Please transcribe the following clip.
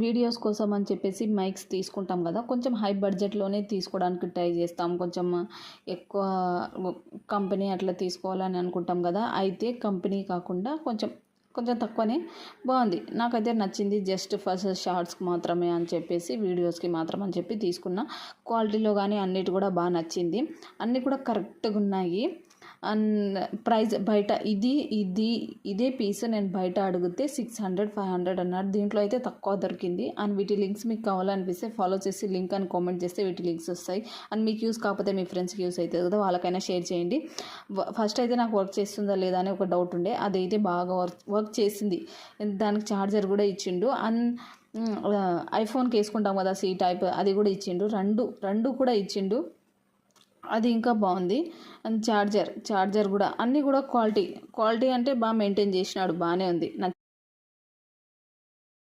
Videos కోసం అని చెప్పేసి మైక్స్ తీసుకుంటాం కదా, కొంచెం హై బడ్జెట్లోనే తీసుకోవడానికి ట్రై చేస్తాం. కొంచెం ఎక్కువ కంపెనీ అట్లా తీసుకోవాలని అనుకుంటాం కదా, అయితే కంపెనీ కాకుండా కొంచెం కొంచెం తక్కువనే బాగుంది, నాకైతే నచ్చింది. జస్ట్ ఫస్ట్ షార్ట్స్కి మాత్రమే అని చెప్పేసి, వీడియోస్కి మాత్రం అని చెప్పి తీసుకున్న. క్వాలిటీలో కానీ అన్నిటి కూడా బాగా నచ్చింది, అన్నీ కూడా కరెక్ట్గా ఉన్నాయి. అండ్ ప్రైస్ బయట ఇదే పీస్ నేను బయట అడిగితే 600-500 అన్నారు, దీంట్లో అయితే తక్కువ దొరికింది. అండ్ వీటి లింక్స్ మీకు కావాలనిపిస్తే ఫాలో చేసి లింక్ అని కామెంట్ చేస్తే వీటి లింక్స్ వస్తాయి. అండ్ మీకు యూస్ కాకపోతే మీ ఫ్రెండ్స్కి యూస్ అవుతుంది కదా, వాళ్ళకైనా షేర్ చేయండి. ఫస్ట్ అయితే నాకు వర్క్ చేస్తుందా లేదా అని ఒక డౌట్ ఉండే, అదైతే బాగా వర్క్ చేసింది. దానికి ఛార్జర్ కూడా ఇచ్చిండు. అండ్ ఐఫోన్కి వేసుకుంటాం కదా సి టైప్, అది కూడా ఇచ్చిండు. రెండు కూడా ఇచ్చిండు, అది ఇంకా బాగుంది. అండ్ ఛార్జర్ కూడా అన్నీ కూడా క్వాలిటీ అంటే బాగా మెయింటైన్ చేసినాడు, బాగానే ఉంది.